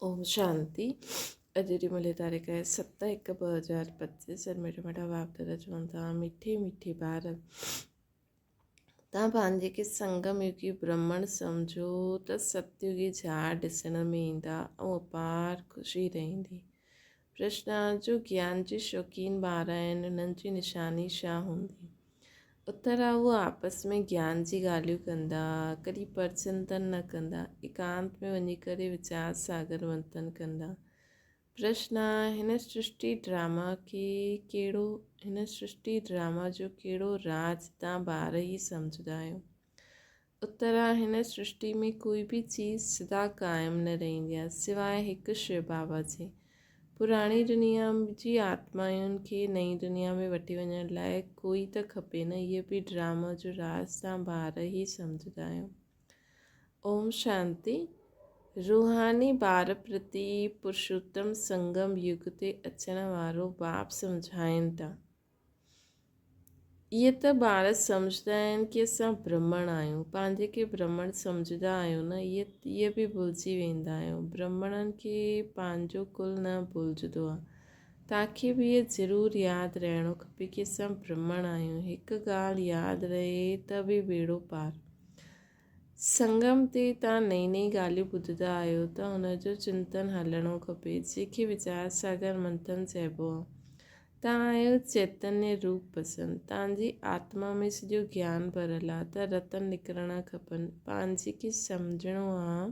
ओम शांति। अॼु ॾींहुं मिले तारीख़ आहे 7/1/2025। मेरा मिठा बाप दादा चवनि था, मिठी मिठी ॿार तव्हां पंहिंजे खे संगम युगी ब्रह्मण सम्झो त सतयुगी झाड़ ॾिसण में ईंदा ऐं अपार ख़ुशी रहंदी। प्रश्न जो ज्ञान जी शौक़ीन ॿार आहिनि, उन्हनि जी निशानी छा हूंदी? उत्तर आहे, उहे आपस में ज्ञान जी ॻाल्हियूं कंदा, कॾहिं परचिंतन न कंदा, एकांत में वञी करे वीचार सागर मंथन कंदा। प्रश्न आहे, हिन सृष्टि ड्रामा जो कहिड़ो राज तव्हां ॿार ई सम्झंदा आहियो? उत्तर आहे, हिन सृष्टि में कोई बि चीज़ सदा क़ाइमु न रहंदी आहे सवाइ हिकु शिव बाबा जे। पुराणी दुनिया जी आत्माउनि खे नई दुनिया में वठी वञण लाइ कोई त खपे न। इहे बि ड्रामा जो राज तव्हां ॿार ई सम्झंदा आहियो। ओम शांति। रूहानी ॿार प्रति पुरुषोत्तम संगम युग ते अचण वारो बाप सम्झाइनि था। इहे त ॿार सम्झंदा आहिनि कि असां ब्रह्मण आहियूं, पंहिंजे खे ब्रह्मण सम्झंदा आहियूं न, इहे बि भुलिजी वेंदा आहियूं। ब्रह्मणनि खे पंहिंजो कुल न भुलिजंदो आहे। तव्हांखे बि इहे ज़रूरु यादि रहणो खपे कि असां ब्रह्मण आहियूं। हिकु ॻाल्हि यादि रहे त बि बेड़ो पार। संगम ते तव्हां नई नई ॻाल्हियूं ॿुधंदा आहियो त हुनजो चिंतन हलणो खपे, जंहिंखे वीचार सागर मंथन चइबो आहे। तव्हां आहियो चैतन्य रूप पसंदि, तव्हांजी आत्मा में सॼो ज्ञान भरियलु आहे त रतन निकिरणा खपनि। पंहिंजे खे सम्झणो आहे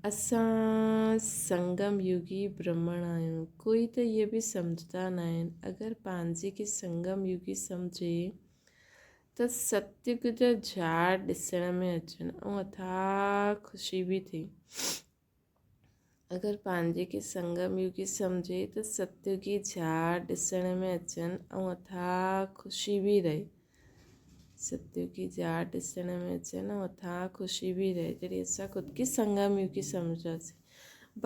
असां संगम युगी ब्रह्मण आहियूं। कोई त इहे बि सम्झंदा न आहिनि। अगरि पंहिंजे खे संगम युगी सम्झे त सतयुग जा झाड़ ॾिसण में अचनि ऐं अथाह ख़ुशी बि थिए। अगरि पंहिंजे खे संगम युगी सम्झे त सतयुगी झाड़ ॾिसण में अचनि ऐं अथाह ख़ुशी बि रहे। सतयुगी झाड़ ॾिसण में अचनि ऐं अथाह ख़ुशी बि रहे जॾहिं असां ख़ुदि खे संगम युगी सम्झासीं।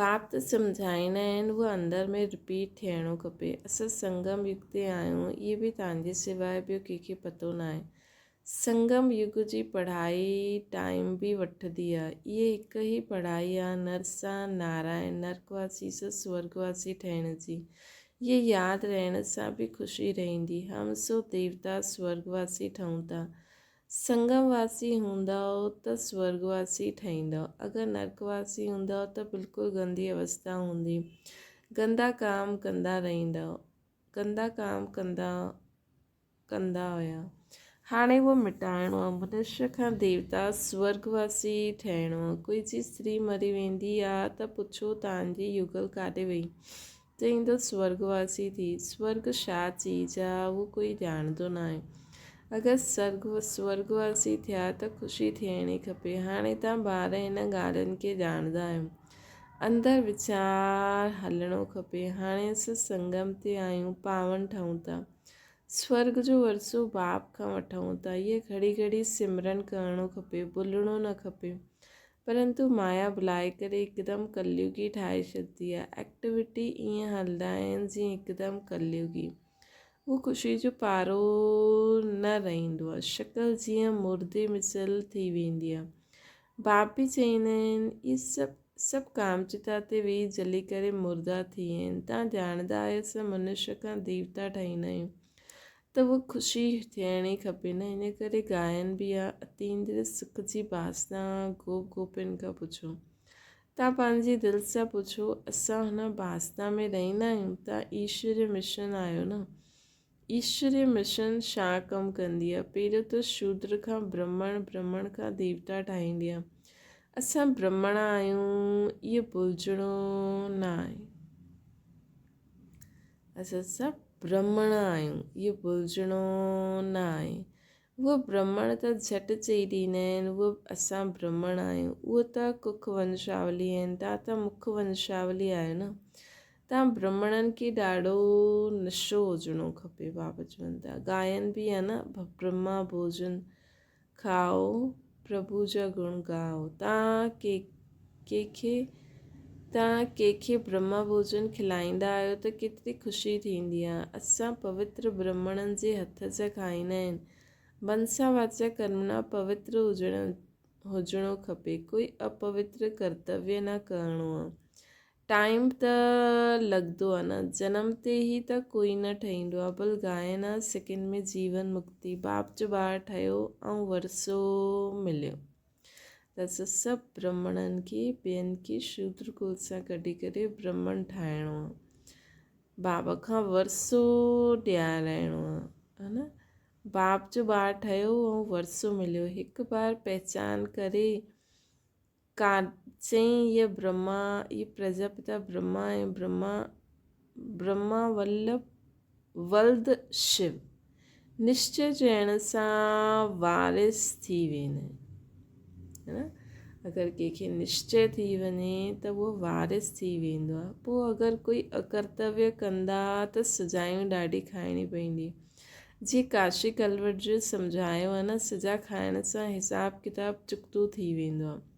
बाप त सम्झाईंदा आहिनि, उहो अंदरि में रिपीट थियणो खपे। असां संगम युग ते आहियूं, इहे बि तव्हांजे सवाइ ॿियो कंहिंखे पतो न आहे। संगम युग जी पढ़ाई टाइम बि वठंदी आहे। इहे हिकु ई पढ़ाई आहे, नर सां नारायण, नरकवासी सां स्वर्गवासी ठहिण जी। इहे यादि रहण सां बि ख़ुशी रहंदी। हम सो देवता स्वर्गवासी ठहूं था। संगमवासी हूंदव त स्वर्गवासी ठहींदव। अगरि नरकवासी हूंदव त बिल्कुलु गंदी अवस्था हूंदी। गंदा काम कंदा रहंदव। गंदा काम कंदा हुया। हाणे उहो मिटाइणो आहे। मनुष्य खां देवता स्वर्गवासी ठहिणो आहे। कोई जी स्त्री मरी वेंदी आहे त पुछो तव्हांजी युगल काॾे वई, चईंदो स्वर्गवासी थी। स्वर्ग छा चीज़ आहे उहो कोई ॼाणंदो न आहे। अगरि स्वर्गवासी थिया त ख़ुशी थियणी खपे। हाणे तव्हां ॿार हिन ॻाल्हियुनि खे ॼाणंदा आहियो। अंदरि वीचार हलणो खपे। हाणे असां संगम ते आहियूं, पावन ठहूं था। स्वर्ग जो वरसो बाप खां वठूं था। इहे घड़ी घड़ी सिमरन करणो खपे, भुलिणो न खपे। परंतु माया बुलाए करे हिकदमि कलयुगी ठाहे छॾंदी आहे। एक्टिविटी ईअं हलंदा आहिनि जीअं हिकदमि कलयुगी। उहो ख़ुशी जो पारो न रहंदो आहे। शक्ल जीअं मुर्दे मिसल थी वेंदी आहे। बाप बि चईंदा आहिनि इहे सभु कामचिता ते वेही जली करे मुर्दा थी विया आहिनि। तव्हां ॼाणंदा आहियो असां मनुष्य खां देवता ठहींदा आहियूं त उहो ख़ुशी थियणी खपे न। इन करे गायन बि आहे, अतीन्द्रिय सुख जी वासना गोप गोपिन खां पुछो। तव्हां पंहिंजी दिलि सां पुछो, असां हुन वासना में रहंदा आहियूं? तव्हां ईश्वरीय मिशन आहियो न। ईश्वरीय मिशन छा कमु कंदी आहे? पहिरियों त शूद्र खां ब्रह्मण, ब्रह्मण खां देवता ठाहींदी आहे। असां ब्रह्मण आहियूं, इहो भुलिजणो न आहे। असां सभु ब्रह्मण आहियूं, इहो भुलिजणो न आहे। उहो ब्रह्मण त झटि चई ॾींदा आहिनि, उहो असां ब्रह्मण आहियूं। उहो त कुख वंशावली आहिनि, तव्हां त मुख वंशावली आहियो न। तव्हां ब्रह्मणनि खे ॾाढो नशो हुजणो खपे। बाबा चवनि था, गायन बि आहे न, ब्रह्मा भोजन खाओ, प्रभु जा गुण गाओ। तव्हां कंहिंखे ब्रह्मा भोजन खिलाईंदा आहियो त केतिरी ख़ुशी थींदी आहे। असां पवित्र ब्रह्मणनि जे हथ जा खाईंदा आहिनि। मनसा वाचा कर्मणा पवित्र हुजणो खपे। कोई अपवित्र कर्तव्य न करिणो आहे। टाइम त लॻंदो आहे न, जनम ते ई त कोई न ठहींदो आहे, भल गायन आहे सेकेंड में जीवन मुक्ति। बाप जो ॿारु ठहियो ऐं वरसो मिलियो। त सभु ब्राह्मणनि खे ॿियनि खे शूद्र कुल सां कढी करे ब्राह्मण ठाहिणो आहे, बाबा खां वरसो ॾियाराइणो आहे, है न। बाप जो ॿारु ठहियो ऐं वरसो मिलियो, हिकु बार पहचान करे का चई ये ब्रह्मा, ये प्रजापिता ब्रह्मा ऐं ब्रह्मा वल्द शिव। निश्चय चइण सां वारिस थी वेंदा आहिनि, है न। अगरि कंहिंखे निश्चय थी वञे त उहो वारिस थी वेंदो आहे। पोइ अगरि कोई अकर्तव्य कंदा त सजायूं ॾाढी खाइणी पवंदी। जीअं काशी कलवट जो सम्झायो आहे न, सजा खाइण सां हिसाब किताब चुक्तो थी वेंदो आहे।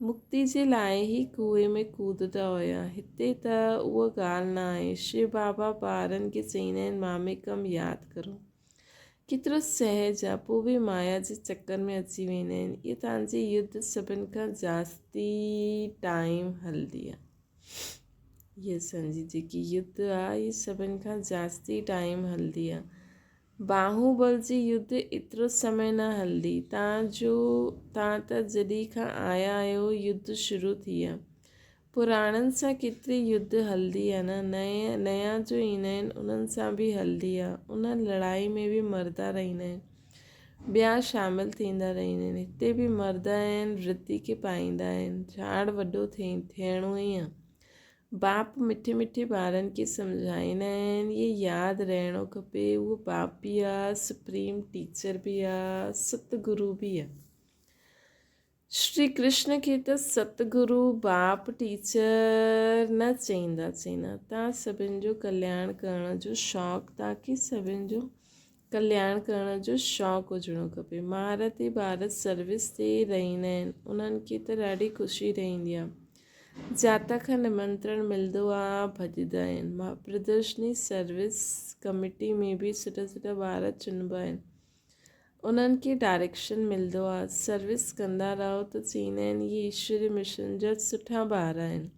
मुक्ति जे लाइ ई कुएं में कूदंदा हुया, हिते त उहा ॻाल्हि न आहे। शिव बाबा ॿारनि खे चईंदा आहिनि मामेकम यादि करो, केतिरो सहज आहे, पोइ बि माया जे चक्कर में अची वेंदा आहिनि। इहा तव्हांजी युद्ध सभिनि खां जास्ती टाइम हलंदी आहे। इहा असांजी जेकी युद्ध आहे इहा सभिनि खां जास्ती टाइम हलंदी आहे। बाहुबल जी युद्ध एतिरो समय न हलंदी। तव्हां त जॾहिं खां आया आहियो युद्ध शुरू थी आहे। पुराणनि सां केतिरी युद्ध हलंदी आहे न, नया जो ईंदा आहिनि उन्हनि सां बि हलंदी आहे। उन लड़ाई में बि मरदा रहंदा आहिनि, ॿिया शामिलु थींदा रहंदा आहिनि। हिते बि मर्द आहिनि, वृत्ति खे पाईंदा आहिनि, झाड़ वॾो थियणो ई आहे। बाप मिठे मिठे ॿारनि खे सम्झाईंदा आहिनि, इहे यादि रहणो खपे, उहो बाप बि आहे, सुप्रीम टीचर बि आहे, सतगुरु बि आहे। श्री कृष्ण खे त सतगुरु बाप टीचर न चईंदा। तव्हां सभिनि जो कल्याण करण जो शौक़ु, तव्हांखे सभिनि जो कल्याण करण जो शौक़ु हुजिणो खपे। महारत ई भारत सर्विस ते रहंदा आहिनि, उन्हनि खे त ॾाढी ख़ुशी रहंदी आहे। जाता खां निमंत्रण मिलंदो आहे, भॼंदा आहिनि। प्रदर्शनी सर्विस कमेटी में बि सुठा सुठा ॿार चुनिबा आहिनि, उन्हनि खे डायरेक्शन मिलंदो आहे। सर्विस कंदा रहो त चईंदा आहिनि इहे ईश्वरी मिशन जा सुठा ॿार आहिनि।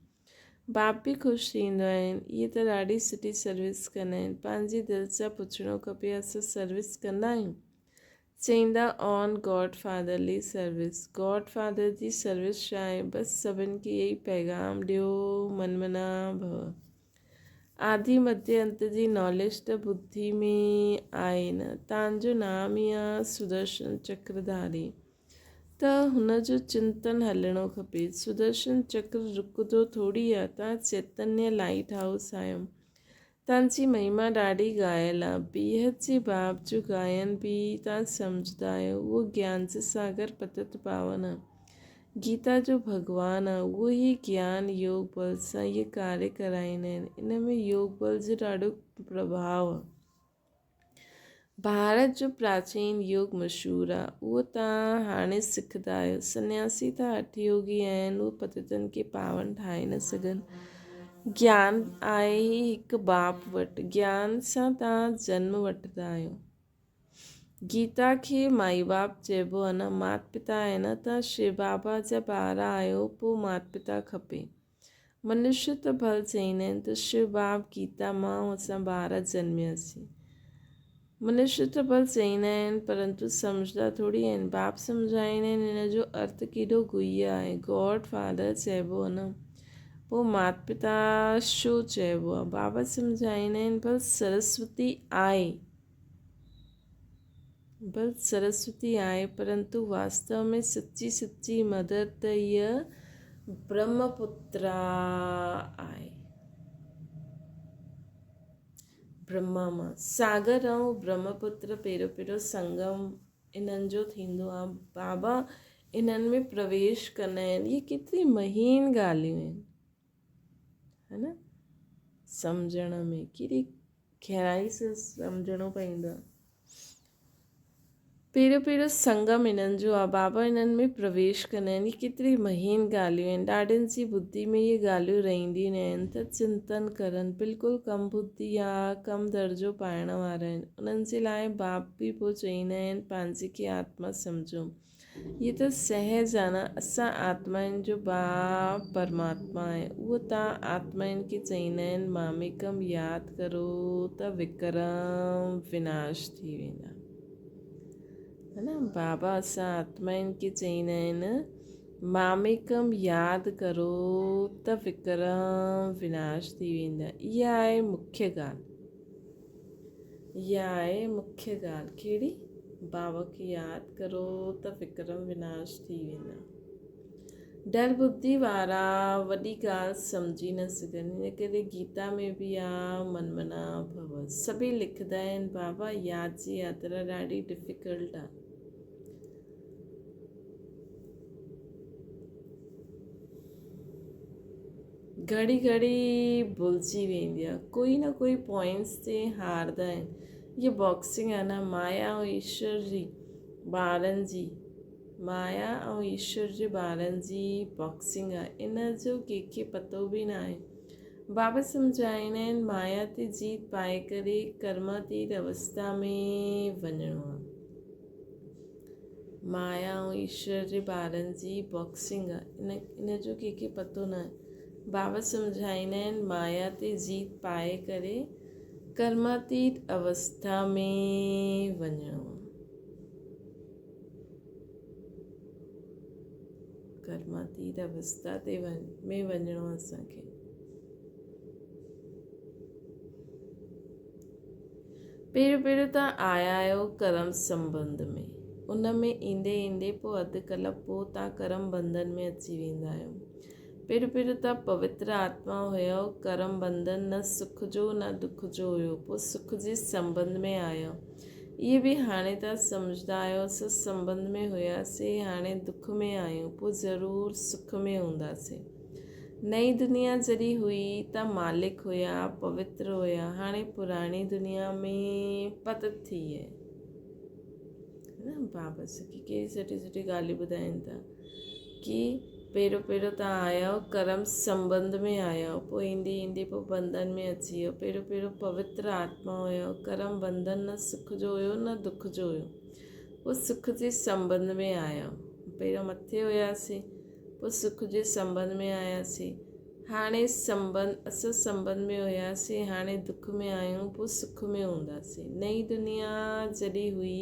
बाप बि ख़ुशि थींदो आहिनि, इहे त ॾाढी सुठी सर्विस कंदा आहिनि। पंहिंजी दिलि सां पुछणो खपे असां सर्विस कंदा आहियूं। चईंदा on God fatherly service. God father जी सर्विस छा आहे? बसि सभिनि खे इहो ई पैगाम ॾियो, मनमना भव। आदि मध्य अंत जी नॉलेज त बुद्धि में आहे न। तव्हांजो नाम ई आहे सुदर्शन चक्रधारी, त हुनजो चिंतन हलणो खपे। सुदर्शन चक्र रुकंदो थोरी आहे। तव्हां चैतन्य लाइट हाउस आहियो, तव्हांजी महिमा ॾाढी ॻायल आहे। बेहद जे बाप जो गायन बि तव्हां सम्झंदा आहियो, उहो ज्ञान जे सागर पतित पावन आहे। गीता जो भॻवानु आहे, उहो ई ज्ञान योग बल सां इहे कार्य कराईंदा आहिनि। इन में योग बल जो ॾाढो प्रभाव आहे। भारत जो प्राचीन योग मशहूरु आहे, उहो तव्हां हाणे सिखंदा आहियो। सन्यासी त हठयोगी आहिनि, उहे पतितनि खे पावन ठाहे न सघनि। ज्ञान आहे ई हिकु बाप वटि, ज्ञान सां तव्हां जन्म वठंदा आहियो। गीता खे माई बाप चइबो आहे न, माता पिता आहे न। तव्हां शिव बाबा जा ॿार आहियो, पोइ माता पिता खपे। मनुष्य त भल चईंदा आहिनि त शिव बाप गीता मां असां ॿार जन्मियासीं। मनुष्य त भल चईंदा आहिनि, परंतु सम्झंदा थोरी आहिनि। बाप सम्झाईंदा आहिनि हिन जो अर्थ केॾो गुह्य आहे। गॉड फादर चइबो आहे न, पोइ माता पिता छो चइबो आहे? बाबा सम्झाईंदा आहिनि भल सरस्वती आहे, परंतु वास्तव में सच्ची मदर त इहा ब्रह्मपुत्रा आहे। ब्रह्मा मां सागर ऐं ब्रह्मपुत्र पहिरियों संगम इन्हनि जो थींदो आहे। बाबा इन्हनि में प्रवेश कंदा आहिनि। इहे केतिरी महीन ॻाल्हियूं आहिनि, है न। सम्झण में केॾी गहराई सां सम्झणो पवंदो आहे। पहिरियों संगम इन्हनि जो आहे। बाबा इन्हनि में प्रवेश कंदा आहिनि। इहे केतिरी महीन ॻाल्हियूं आहिनि। ॾाढियुनि जी बुद्धि में इहे ॻाल्हियूं रहंदियूं आहिनि त चिंतन करनि। बिल्कुलु कम बुद्धि आहे, कम दर्जो पाइण वारा आहिनि। उन्हनि जे लाइ बाप बि पोइ चईंदा आहिनि पंहिंजे खे आत्मा सम्झो। ये त सहज आहे न। असां आत्माउनि जो बाप परमात्मा आहे, उहो तव्हां आत्माउनि खे चईंदा आहिनि मामिकम यादि करो त विक्रम विनाश थी वेंदा, है न। बाबा असां आत्माउनि खे चईंदा आहिनि मामिकम यादि करो त विक्रम विनाश थी वेंदा। इहा आहे मुख्य ॻाल्हि, इहा आहे मुख्य ॻाल्हि। कहिड़ी? बाबा खे यादि करो त विक्रम विनाश थी वेंदा। डर बुद्धि वारा वॾी ॻाल्हि सम्झी न सघनि, हिन करे गीता में बि आहे मनमना भव। सभई लिखंदा आहिनि बाबा यादि जी यात्रा ॾाढी डिफिकल्ट आहे। घड़ी घड़ी भुलिजी वेंदी आहे, कोई न कोई पॉइंट्स ते हारदा आहिनि। ये बॉक्सिंग आहे न, माया ऐं ईश्वर जी ॿारनि जी, माया ऐं ईश्वर जे ॿारनि जी बॉक्सिंग आहे। इन जो कंहिंखे पतो बि न आहे। बाबा सम्झाईंदा आहिनि माया ते जीत पाए करे कर्मातीत अवस्था में वञिणो आहे। माया ऐं ईश्वर जे ॿारनि जी बॉक्सिंग आहे, इन जो कंहिंखे पतो न आहे। बाबा सम्झाईंदा आहिनि माया ते जीत पाए करे कर्मातीत अवस्था में वञिणो आहे। कर्मातीत अवस्था ते में वञिणो असांखे। पहिरियों तव्हां आया आहियो कर्म संबंध में, उन में ईंदे ईंदे पोइ अधु कलाक पोइ तव्हां कर्म बंधन में अची वेंदा आहियो। पहिरियों तव्हां पवित्र आत्मा हुयो, कर्म बंधन न सुख जो न दुख जो हुयो, पोइ सुख जे संबंध में आयो। इहे बि हाणे तव्हां सम्झंदा आहियो असां संबंध में हुयासीं, हाणे दुख में आहियूं, पोइ ज़रूरु सुख में हूंदासीं। नई दुनिया जॾहिं हुई त मालिक हुया, पवित्र हुया, हाणे पुराणी दुनिया में पतित थी आहे न। बाबा सखी कहिड़ी सुठी सुठी ॻाल्हियूं ॿुधाइनि था कि पहिरियों तव्हां आया आहियो कर्म संबंध में आया आहियो, पोइ ईंदे ईंदे पोइ बंधन में अची वियो। पहिरियों पवित्र आत्मा हुयो, कर्म बंधन न सुख जो हुयो न दुख जो हुयो, पोइ सुख जे संबंध में आया। पहिरियों मथे हुयासीं, पोइ सुख जे संबंध में आयासीं। हाणे असां संबंध में हुयासीं, हाणे दुख में आहियूं, पोइ सुख में हूंदासीं। नई दुनिया जॾहिं हुई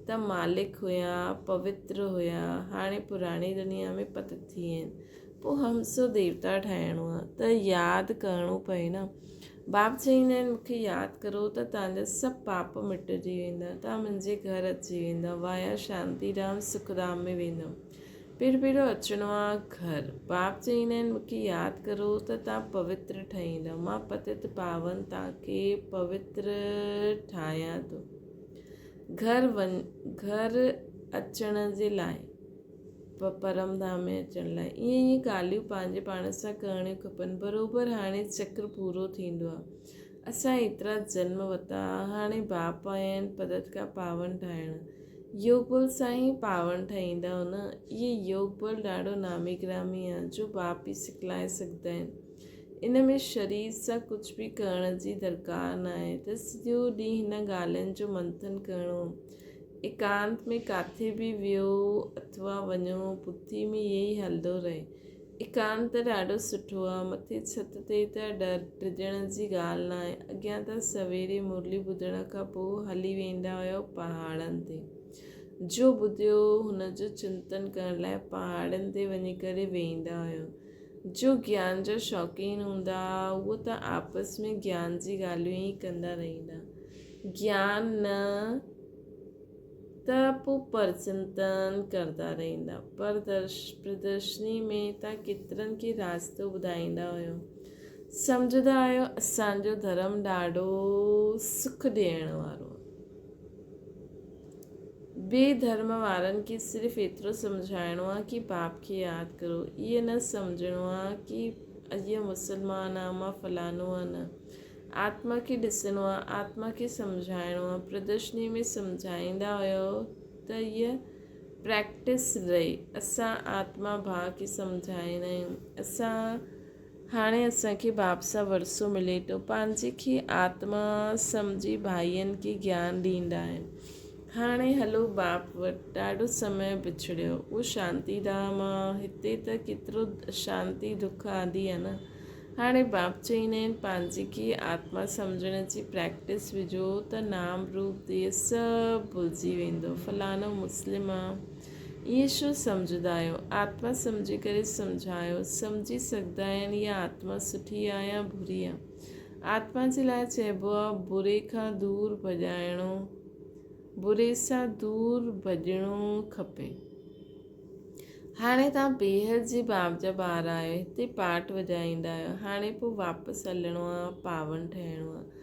त मालिक हुया, पवित्र हुया, हाणे पुराणी दुनिया में पतित थी आहिनि। पोइ हमसो देवता ठाहिणो आहे त यादि करिणो पए न। बाप चईंदा आहिनि मूंखे यादि करो त तव्हांजा सभु पाप मिटिजी वेंदा, तव्हां मुंहिंजे घर अची वेंदा, वाया शांतीधाम सुखधाम में वेंदव। पहिरियों अचिणो आहे घर। बाप चईंदा आहिनि मूंखे यादि करो त तव्हां पवित्र ठहींदव, मां पतित पावन तव्हांखे पवित्र ठाहियां थो। घर अचण जे लाइ, परम धाम में अचण लाइ ईअं ॻाल्हियूं पंहिंजे पाण सां करणियूं खपनि। बराबरि हाणे चक्र पूरो थींदो आहे। असां एतिरा जन्म वरिता, हाणे बाप आया आहिनि पतित खां पावन ठाहिण। योग बल सां ई पावन ठाहींदा न। इहे योग बल ॾाढो नामी गिरामी आहे जो बाप ई सिखलाए सघंदा आहिनि। इन में शरीर सां कुझु बि करण जी दरकार न आहे त सॼो ॾींहुं हिन ॻाल्हियुनि जो मंथन करिणो। एकांत में काथे बि वियो अथवा वञो, बुद्धि में इहे ई हलंदो रहे। एकांत ॾाढो सुठो आहे। मथे छित ते त डिॼण जी ॻाल्हि न आहे। अॻियां त सवेरे मुरली ॿुधण खां पोइ हली वेंदा हुयो पहाड़नि ते। जो ॿुधियो हुनजो चिंतन करण लाइ पहाड़नि ते वञी करे वेंदा हुयो। जो ज्ञान जो शौक़ीन हूंदा उहो त आपस में ज्ञान जी ॻाल्हियूं ई कंदा रहंदा। ज्ञान न त पोइ परचिंतन करदा रहंदा। प्रदर्शनी में तव्हां केतिरनि खे रास्तो ॿुधाईंदा हुयो। सम्झंदा आहियो असांजो धर्म ॾाढो सुख ॾियण वारो। ॿिए धर्म वारनि खे सिर्फ़ु एतिरो सम्झाइणो आहे कि बाप खे यादि करो। इहे न सम्झणो आहे कि अॼु मुस्लमान आहे, मां फलानो आहे। न, आत्मा खे ॾिसणो आहे, आत्मा खे सम्झाइणो आहे। प्रदर्शनी में सम्झाईंदा हुयो त हीअ प्रैक्टिस रहे। असां आत्मा भाउ खे सम्झाईंदा आहियूं। हाणे असांखे बाप सां वरसो मिले थो। पंहिंजे खे आत्मा सम्झी भाइयनि खे ज्ञान ॾींदा आहिनि। हाणे हलो बाप वटि ॾाढो समय बिछड़ियो। उहो शांतीधाम आहे, हिते त केतिरो शांती दुख आदि आहे न। हाणे बाप चईंदा आहिनि पंहिंजी खे आत्मा सम्झण जी प्रैक्टिस विझो त नाम रूप देह सभु भुलिजी वेंदो। फलानो मुस्लिम आहे इहे छो सम्झंदा आहियो? आत्मा सम्झी करे सम्झायो। सम्झी सघंदा आहिनि इहा आत्मा सुठी आहे या बुरी आहे। आत्मा जे लाइ चइबो आहे बुरे खां दूरि भॼाइणो, बुरे सां दूरि भॼणो खपे। हाणे तव्हां बेहद जे बाप जा ॿार आहियो, हिते पाठ वॼाईंदा आहियो। हाणे पोइ वापसि हलिणो आहे, पावन ठहिणो आहे।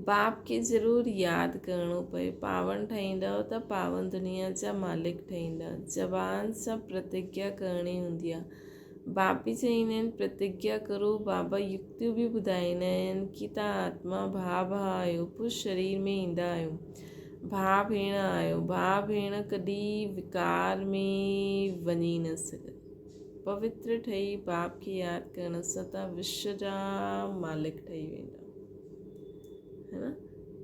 बाप खे ज़रूरु यादि करिणो पए। पावन ठहींदव त पावन दुनिया जा मालिक ठहींदा। ज़बान सां प्रतिज्ञा करणी हूंदी आहे। बाप बि चईंदा आहिनि प्रतिज्ञा करो। बाबा युक्तियूं बि ॿुधाईंदा आहिनि कि तव्हां आत्मा भाउ आहियो, पोइ शरीर में ईंदा आहियो। भाउ भेण आहियो, भाउ भेण कॾहिं विकार में वञी न सघंदा। पवित्र ठही बाप खे यादि करण सां तव्हां विश्व जा मालिक ठही वेंदा, है न।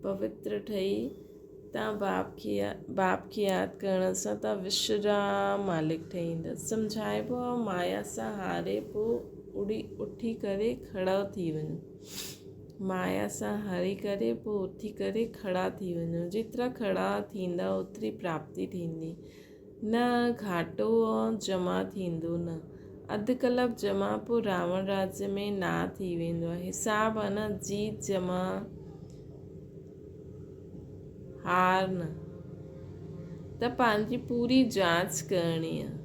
पवित्र ठही तव्हां बाप खे यादि करण सां तव्हां विश्व जा मालिक ठही वेंदा। सम्झाइबो आहे माया सां हारे पोइ उथी करे खड़ा थी वञो। माया सां हारी करे पोइ उथी करे खड़ा थी वञो। जेतिरा खड़ा थींदा ओतिरी प्राप्ति थींदी। न घाटो जमा थींदो, न अधु कलाक जमा पोइ रावण राज्य में ना थी वेंदो आहे। हिसाबु आहे न, जीत जमा हार न। त पंहिंजी पूरी जांच करणी आहे।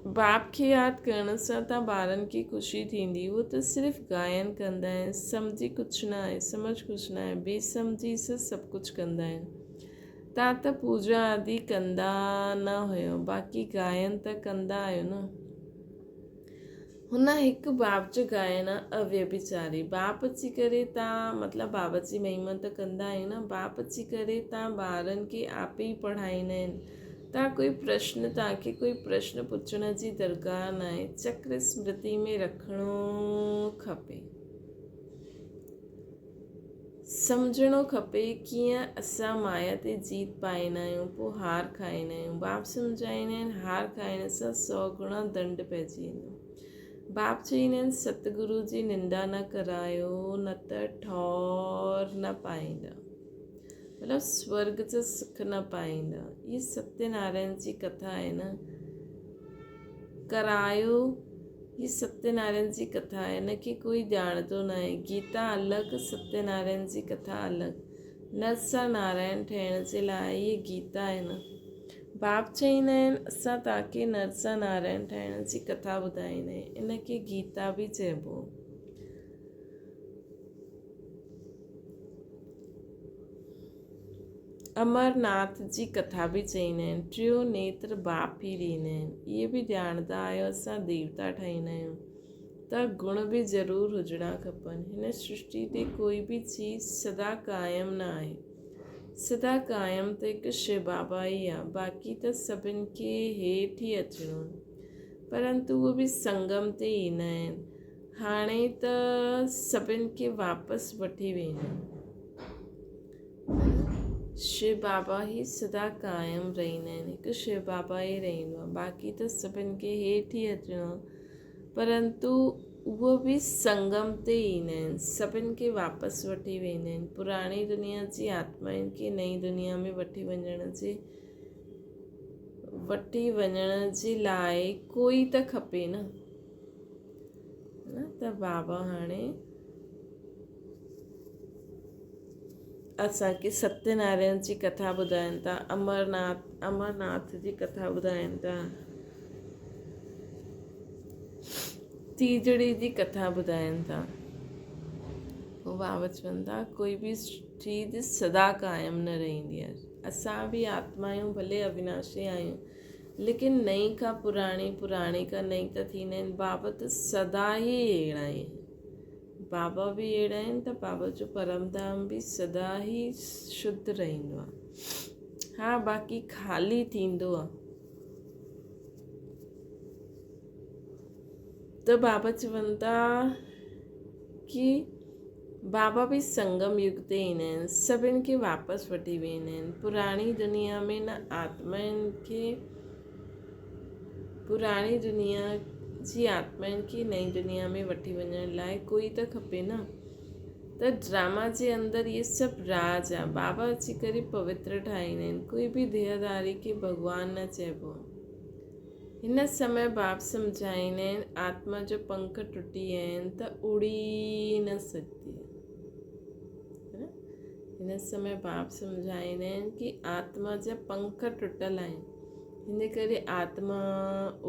बाप खे यादि करण सां तव्हां ॿारनि खे ख़ुशी थींदी। उहो त सिर्फ़ु गायन कंदा आहिनि, सम्झी कुझु न आहे, सम्झ कुझु न आहे, बेसम्झी सां सभु कुझु कंदा आहिनि। तव्हां त पूजा आदि कंदा न हुयो, बाक़ी गायन त कंदा आहियो न। हुन हिकु बाप जो गायन आहे अव्यभिचारी। बाप अची करे तव्हां मतिलबु बाबा जी महिमा त कंदा आहियो न। बाप अची करे तव्हां ॿारनि खे आप ई पढ़ाईंदा आहिनि। तव्हांखे कोई प्रश्न पुछण जी दरकार न आहे। चक्र स्मृति में रखिणो खपे। सम्झणो खपे कीअं असां माया ते जीत पाईंदा आहियूं, पोइ हार खाईंदा आहियूं। बाप सम्झाईंदा आहिनि हार खाइण सां 100 गुणा दंड पइजी वेंदो। बाप चईंदा आहिनि सतगुरु जी निंदा न करायो, न त ठौर न पाईंदा, मतिलबु स्वर्ग जो सुख न पाईंदा। ये सत्यनारायण जी कथा आहे न। करायो, ये सत्यनारायण जी कथा आहे, न कि कोई ॼाणंदो न आहे। गीता अलॻि, सत्यनारायण जी कथा अलॻि। नर सां नारायण ठहिण जे लाइ ये गीता आहे न। बाप चईंदा आहिनि असां तव्हांखे नर सां नारायण ठहिण जी कथा ॿुधाईंदा आहियूं। इनखे गीता बि चइबो। अमरनाथ जी कथा बि चईंदा आहिनि। टियों नेत्र बाप ई ॾींदा आहिनि। इहे बि ॼाणंदा आहियो असां देवता ठाहींदा आहियूं त गुण बि ज़रूरु हुजणा खपनि। हिन सृष्टि ते कोई बि चीज़ सदा क़ाइमु न आहे। सदा क़ाइमु त हिकु शिव बाबा ई आहे। बाक़ी त सभिनि खे हेठि ई अचिणो, परंतु उहे बि संगम ते ईंदा आहिनि। हाणे त सभिनि खे वापसि वठी वेंदा। शिव बाबा ई सदा क़ाइमु रहंदा आहिनि। हिकु शिव बाबा ई रहंदो आहे। बाक़ी त सभिनि खे हेठि ई अचिणो, परंतु उहो बि संगम ते ईंदा आहिनि। सभिनि खे वापसि वठी वेंदा आहिनि। पुराणी दुनिया जी आत्माउनि खे नई दुनिया में वठी वञण जे लाइ कोई त खपे न। त बाबा हाणे असांखे सत्यनारायण जी कथा ॿुधाइनि था, अमरनाथ जी कथा ॿुधाइनि था, तीजड़ी जी कथा ॿुधाइनि था। पोइ बाबा चवनि था कोई बि चीज़ सदा क़ाइमु न रहंदी आहे। असां बि आत्मायूं भले अविनाशी आहियूं, लेकिन नई खां पुराणी, पुराणी खां नई त थींदा आहिनि। बाबा त सदा ई अहिड़ा आहिनि। बाबा बि अहिड़ा आहिनि त बाबा जो परमधाम बि सदा ई शुद्ध रहंदो आहे। हा, बाक़ी ख़ाली थींदो आहे। त बाबा चवनि था कि बाबा भी संगम युग ते ईंदा आहिनि, सभिनि खे वापसि वठी वेंदा आहिनि। पुराणी दुनिया में न आत्माउनि खे पुराणी दुनिया जी आत्माउनि खे नई दुनिया में वठी वञण लाइ कोई त खपे न। त ड्रामा जे अंदरि इहे सभु राज आहे। बाबा अची करे पवित्र ठाहींदा आहिनि। कोई बि देहधारी खे भॻवानु न चइबो आहे। हिन समय बाप सम्झाईंदा आहिनि आत्मा जो पंख टुटी विया आहिनि त उड़ी न सघंदी। हिन समय बाप सम्झाईंदा आहिनि कि आत्मा जा पंख टुटल आहिनि, हिन करे आत्मा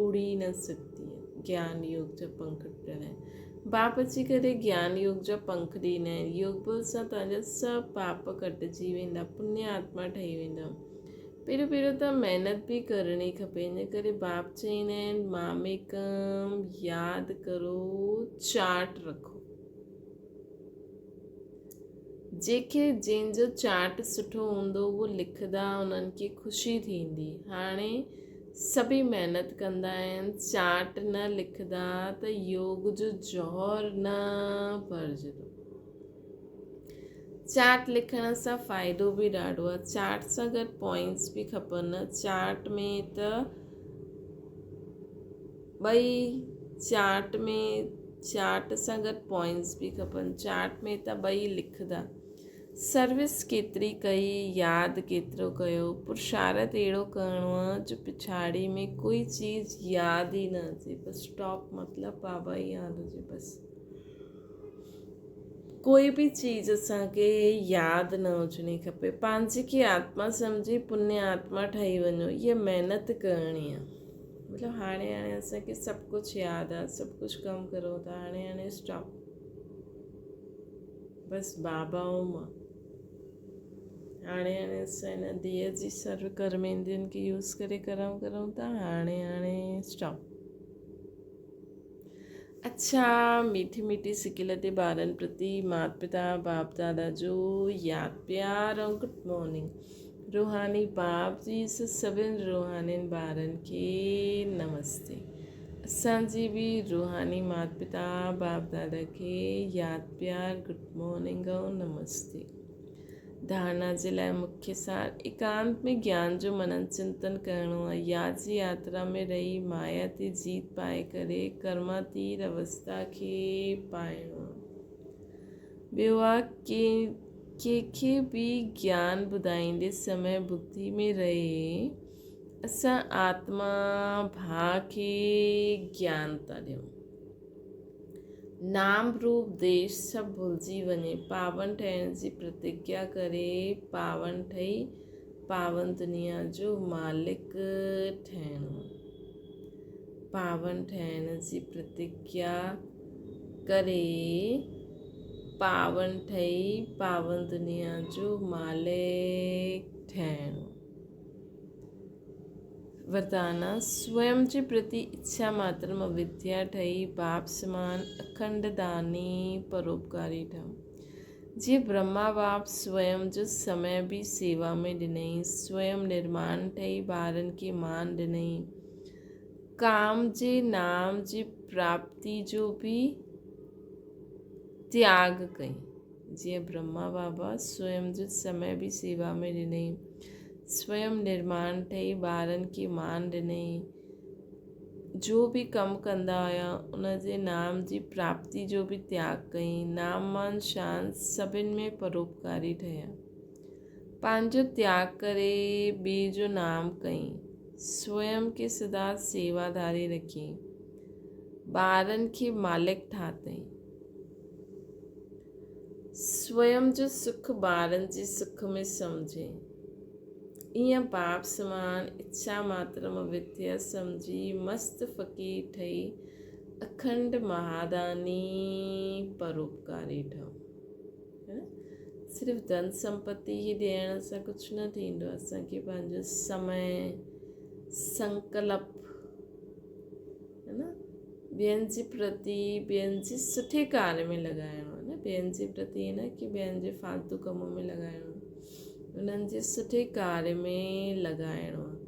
उड़ी न सघंदी आहे। ज्ञान योग जा पंख टुटल आहिनि। बाप अची करे ज्ञान योग जा पंख ॾींदा आहिनि। योग बल सां तव्हांजा सभु पाप कटिजी वेंदा, पुण्य आत्मा ठही वेंदा। पहिरियों त महिनत बि करणी खपे। इन करे बाप चईंदा आहिनि मामेकम यादि करो, चार्ट रखो। जंहिंजो चार्ट सुठो हूंदो उहो लिखंदा, उन्हनि खे ख़ुशी थींदी। हाणे सभई महिनत कंदा आहिनि, चार्ट न लिखंदा त योग जो जौहर न भरिजंदो। चार्ट लिखण सां फ़ाइदो बि ॾाढो आहे। चार्ट सां गॾु पॉइंट्स बि खपनि। चार्ट में त चार्ट सां गॾु पॉइंट्स बि खपनि। चार्ट में त ॿई लिखंदा। सर्विस केतिरी कई, यादि केतिरो कयो। पुरुषार्थ अहिड़ो करिणो आहे जो पिछाड़ी में कोई चीज़ यादि ई न अचे। बसि स्टॉप मतिलबु बाबा ई यादि हुजे। बसि कोई बि चीज़ असांखे यादि न हुजणी खपे। पंहिंजे खे आत्मा सम्झी पुण्य आत्मा ठही वञो। हीअ महिनत करणी आहे। मतिलबु हाणे असांखे सभु कुझु यादि आहे, सभु कुझु कमु करो था। हाणे स्टॉप। बसि बाबा ऐं मां। हाणे असां हिन धीअ जी सर्व कर्मेंद्रियनि खे यूज़ करे करूं था। हाणे स्टॉप। अच्छा, मीठी मीठी सिकिल ते ॿारनि प्रति माता पिता बाप दादा जो यादि प्यार ऐं गुड मॉर्निंग। रूहानी बाप जी सभिनि रूहानियुनि ॿारनि खे नमस्ते। असांजी बि रूहानी माता पिता बाप दादा खे यादि प्यार गुड मॉर्निंग ऐं नमस्ते। धारणा जे लाइ मुख्य सार एकांत में ज्ञान जो मनन चिंतन करिणो आहे। यादि जी यात्रा में रही माया ते जीत पाए करे कर्मातीत अवस्था खे पाइणो आहे। ॿियो आहे कंहिंखे बि ज्ञान ॿुधाईंदे समय बुद्धि में रहे असां आत्मा भाउ खे ज्ञान था ॾियूं। नाम रूप देश सभु भुलिजी वञे। पावन ठहिण जी प्रतिज्ञा करे पावन ठही पावन दुनिया जो मालिक ठहिणो। पावन ठहिण जी प्रतिज्ञा करे पावन ठही पावन दुनिया जो मालिक ठहिणो। वरदाना स्वयं जे प्रति इच्छा मात्र अविद्या ठही बाप समान अखंड दानी परोपकारी ठहो। जीअं ब्रह्मा बाप स्वयं जो समय बि सेवा में ॾिनई, स्वयं निर्माण ठही ॿारनि खे मान ॾिनई, काम जे नाम जी प्राप्ति जो बि त्याग कई। जीअं ब्रह्मा बाबा स्वयं जो समय बि सेवा में ॾिनई, स्वयं निर्माण ठही ॿारनि खे मान ॾिनई, जो बि कमु कंदा हुया उन जे नाम जी प्राप्ति जो बि त्याग कई। नाम मान शान सभिनि में परोपकारी ठहिया। पंहिंजो त्याग करे ॿिए जो नाम कई, स्वयं खे सदा सेवादारी रखी, ॿारनि खे मालिक ठातई। स्वयं जो सुख ॿारनि जे सुख में सम्झे। ईअं बाप समान इच्छा मात्र अविद्या सम्झी मस्त फ़कीर ठही अखंड महादानी परोपकारी ठहो। सिर्फ़ु धन संपत्ति ही ॾियण सां कुझु न थींदो। असांखे पंहिंजो समय संकल्प ॿियनि जे प्रति ॿियनि जे सुठे कार्य में लॻाइणो आहे न। ॿियनि जे प्रति न कि ॿियनि जे फालतू कम में लॻाइणो, उन्हनि जे सुठे कार्य में लॻाइणो आहे।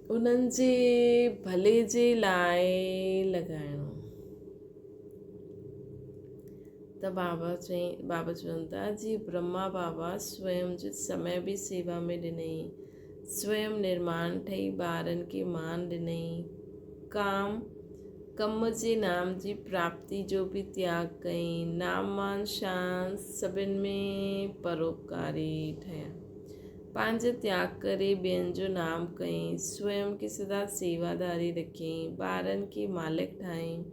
उन्हनि जे भले जे लाइ लॻाइणो। त बाबा चवनि था जी ब्रह्मा बाबा स्वयं जो समय बि सेवा में ॾिनई, स्वयं निर्माण ठही ॿारनि खे मान ॾिनई, कम जे नाम जी प्राप्ति जो बि त्याग कई, नाम मान शान सभिनि में परोपकारी ठहिया, पंहिंजो त्याग करे ॿियनि जो नाम कई, स्वयं खे सदा सेवादारी रखियईं, ॿारनि खे मालिक ठाहियईं,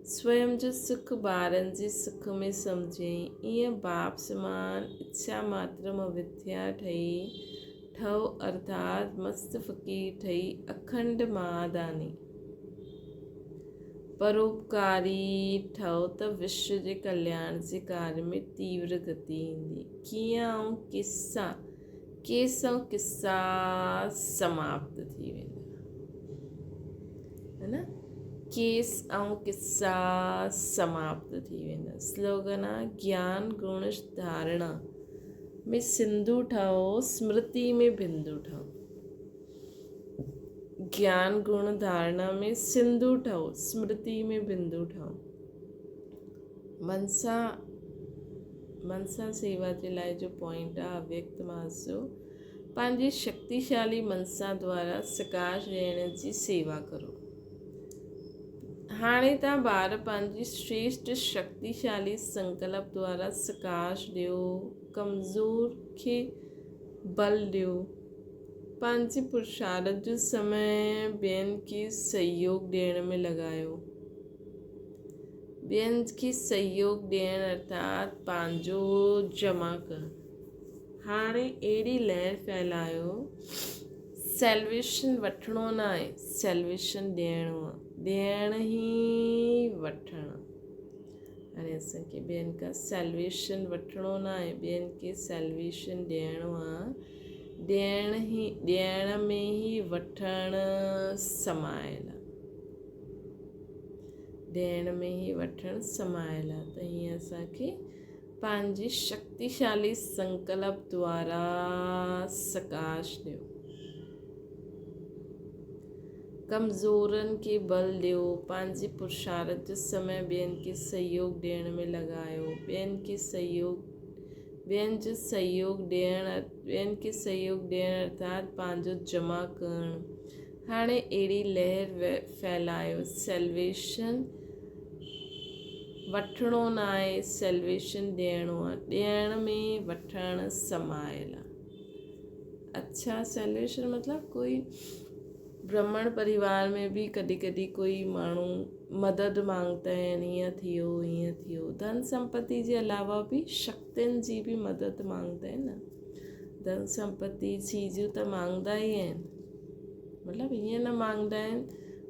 स्वयं जो सुख ॿारनि जे सुख में सम्झियईं। ईअं बाप समान इच्छा मात्र में विद्या ठव अर्थात मस्त फ़कीर ठही अखंड महादानी परोपकारी ठव त विश्व जे कल्याण जे कार्य में तीव्र गति ईंदी। कीअं किस्सा समाप्त थी वेंदा, है न? केस ऐं किस्सा समाप्त थी वेंदा। स्लोगन आहे ज्ञान गुण धारणा में सिंधु ठहो, स्मृति में बिंदु ठहो। ज्ञान गुण धारणा में सिंधु ठहो, स्मृति में बिंदु ठहो। मनसा सेवा जे लाइ जो पॉइंट आहे अव्यक्त मासो, पंहिंजी शक्तिशाली मनसा द्वारा सकाश ॾियण जी सेवा करो। हाणे तव्हां ॿार पंहिंजी श्रेष्ठ शक्तिशाली संकल्प द्वारा सकाश ॾियो, कमज़ोर खे बल ॾियो, पंहिंजे पुरुषार्थ जो समय ॿियनि खे सहयोग ॾियण में लॻायो। ॿियनि खे सहयोग ॾियणु अर्थात पंहिंजो जमा करणु। हाणे अहिड़ी लहर फैलायो, सेल्वेशन वठिणो न आहे, सेल्वेशन ॾियणो आहे, ॾियण ई वठणु। हाणे असांखे ॿियनि खां सेल्वेशन वठिणो न आहे, ॿियनि खे सेल्वेशन ॾियणो आहे, ॾियण में ई वठणु समायल आहे, ॾियण में ई वठणु समायल आहे। त हीअं असांखे पंहिंजी शक्तिशाली संकल्प द्वारा सकाश ॾियो, कमज़ोरनि खे बल ॾियो, पंहिंजे पुरुषार्थ जो समय ॿियनि खे सहयोग ॾियण में लॻायो, ॿियनि खे सहयोग ॾियणु अर्थात पंहिंजो जमा करणु। हाणे अहिड़ी लहर फैलायो, सेल्वेशन वठिणो न आहे, सेल्वेशन ॾियणो आहे, ॾियण में वठणु समायल आहे। अच्छा, सेल्वेशन मतिलबु कोई ब्राह्मण परिवार में भी कॾहिं कॾहिं कोई माण्हू मदद मांगता आहिनि, हीअं थियो। धन संपत्ति जे अलावा भी शक्तियुनि जी भी मदद मांगता आहिनि न। धन संपत्ति चीजूं त मांगदा ई आहिनि, मतिलबु हीअं न मांगदा आहिनि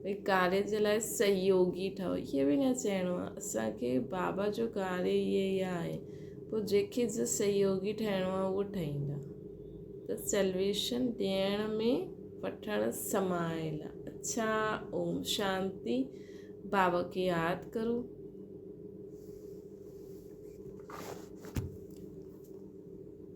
भई कार्य जे लाइ सहयोगी ठहो, हीअं बि न चइणो आहे। असांखे बाबा जो कार्य इहे ई आहे, पोइ जंहिंखे जो सहयोगी ठहिणो आहे उहो ठहींदा। त सेल्वेशन ॾियण में वठणु समायल आहे। अच्छा, ओम शांति। बाबा खे यादि करो।